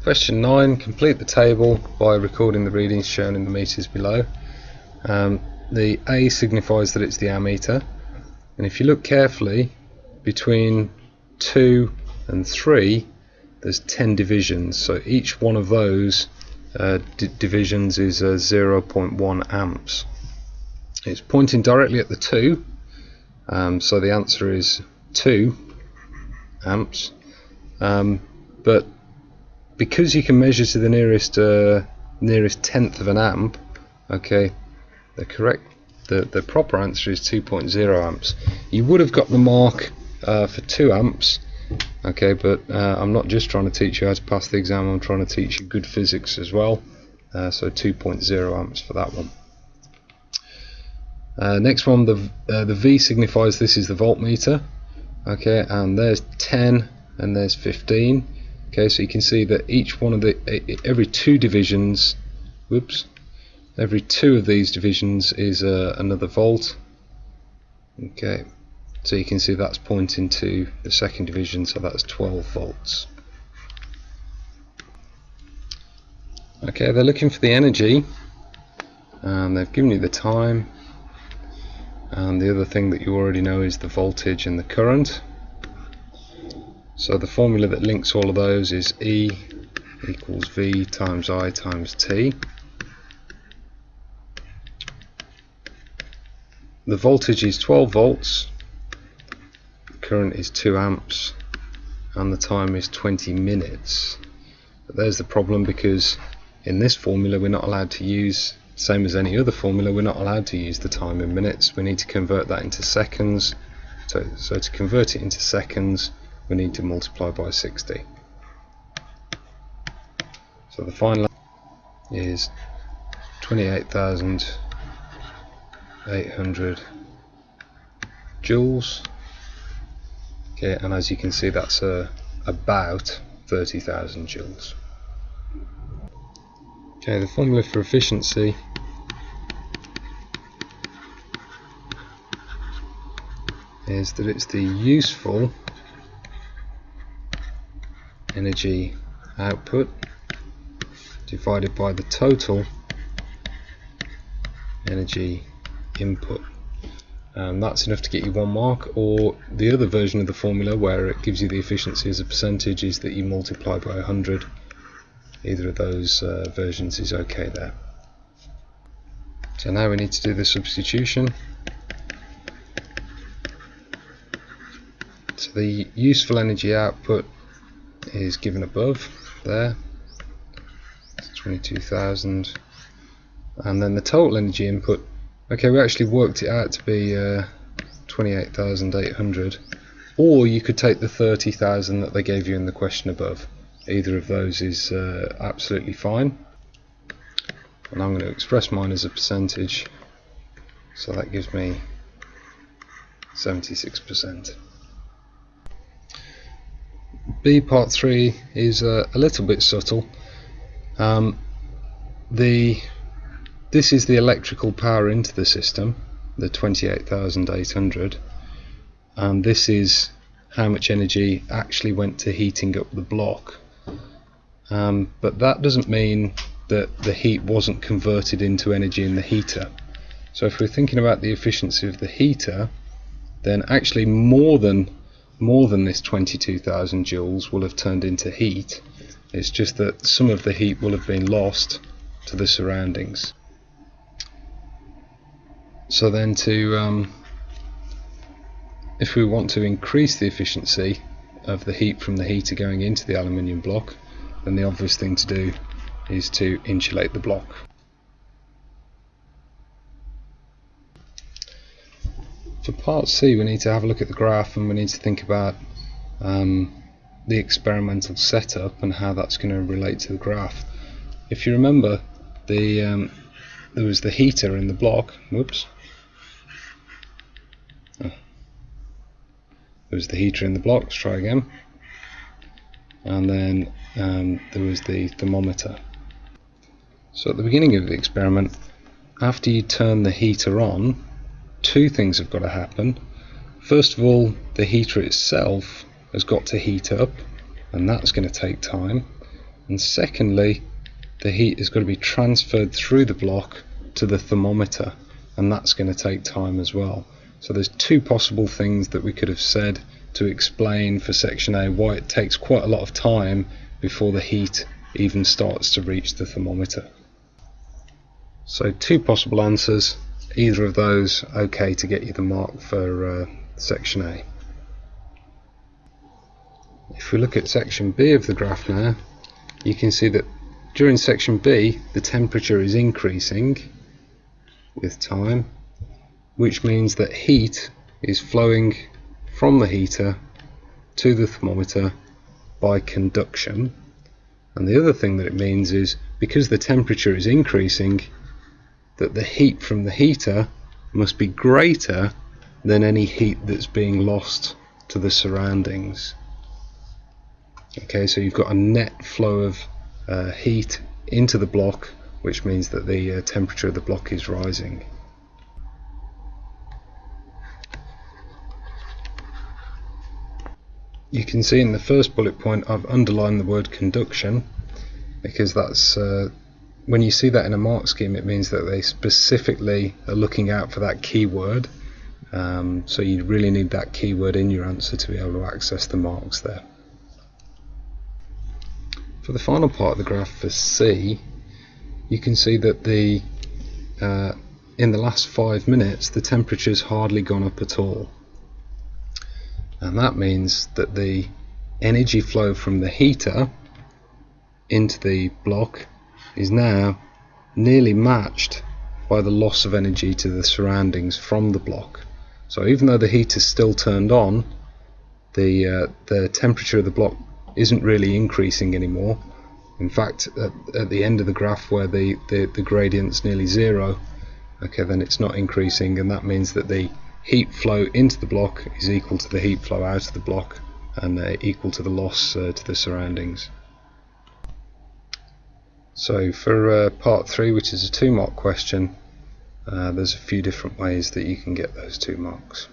Question 9. Complete the table by recording the readings shown in the meters below. The A signifies that it's the ammeter, and if you look carefully, between 2 and 3 there's 10 divisions, so each one of those divisions is 0.1 amps. It's pointing directly at the 2, so the answer is 2 amps, but because you can measure to the nearest tenth of an amp, okay, the proper answer is 2.0 amps. You would have got the mark for 2 amps, okay, but I'm not just trying to teach you how to pass the exam, I'm trying to teach you good physics as well, so 2.0 amps for that one. Next one, the V signifies this is the voltmeter, okay, and there's 10 and there's 15. Okay, so you can see that each one of every 2 divisions, every 2 of these divisions is another volt. Okay, so you can see that's pointing to the second division, so that's 12 volts. Okay, they're looking for the energy, and they've given you the time, and the other thing that you already know is the voltage and the current. So the formula that links all of those is E equals V times I times T. The voltage is 12 volts, the current is 2 amps, and the time is 20 minutes. But there's the problem, because in this formula we're not allowed to use, same as any other formula, we're not allowed to use the time in minutes. We need to convert that into seconds. So to convert it into seconds, we need to multiply by 60. So the final is 28,800 joules. Okay, and as you can see, that's about 30,000 joules. Okay, the formula for efficiency is that it's the useful energy output divided by the total energy input, and that's enough to get you 1 mark. Or the other version of the formula, where it gives you the efficiency as a percentage, is that you multiply by 100. Either of those versions is okay there. So now we need to do the substitution. So the useful energy output is given above there, it's 22,000, and then the total energy input, okay, we actually worked it out to be 28,800, or you could take the 30,000 that they gave you in the question above. Either of those is absolutely fine, and I'm going to express mine as a percentage, so that gives me 76%. B part 3 is a little bit subtle. This is the electrical power into the system, the 28,800, and this is how much energy actually went to heating up the block. But that doesn't mean that the heat wasn't converted into energy in the heater. So if we're thinking about the efficiency of the heater, then actually more than this 22,000 joules will have turned into heat. It's just that some of the heat will have been lost to the surroundings. So then if we want to increase the efficiency of the heat from the heater going into the aluminium block, then the obvious thing to do is to insulate the block. For part C, we need to have a look at the graph, and we need to think about the experimental setup and how that's going to relate to the graph. If you remember, there was the heater in the block. There was the heater in the block. Let's try again. And then there was the thermometer. So at the beginning of the experiment, after you turn the heater on, 2 things have got to happen. First of all, the heater itself has got to heat up, and that's going to take time. and secondly, the heat is going to be transferred through the block to the thermometer, and that's going to take time as well. So there's two possible things that we could have said to explain for section A why it takes quite a lot of time before the heat even starts to reach the thermometer. So two possible answers, either of those okay to get you the mark for section A. If we look at section B of the graph now, you can see that during section B the temperature is increasing with time, which means that heat is flowing from the heater to the thermometer by conduction. And the other thing that it means is, because the temperature is increasing, that the heat from the heater must be greater than any heat that's being lost to the surroundings. Okay, so you've got a net flow of heat into the block, which means that the temperature of the block is rising. You can see in the first bullet point I've underlined the word conduction, because that's when you see that in a mark scheme, it means that they specifically are looking out for that keyword. So you really need that keyword in your answer to be able to access the marks there. For the final part of the graph for C, you can see that in the last 5 minutes the temperature's hardly gone up at all. And that means that the energy flow from the heater into the block is now nearly matched by the loss of energy to the surroundings from the block. So even though the heat is still turned on, the temperature of the block isn't really increasing anymore. In fact, at the end of the graph where the gradient's nearly zero, okay, then it's not increasing, and that means that the heat flow into the block is equal to the heat flow out of the block, and equal to the loss to the surroundings. So for part 3, which is a 2-mark question, there's a few different ways that you can get those 2 marks.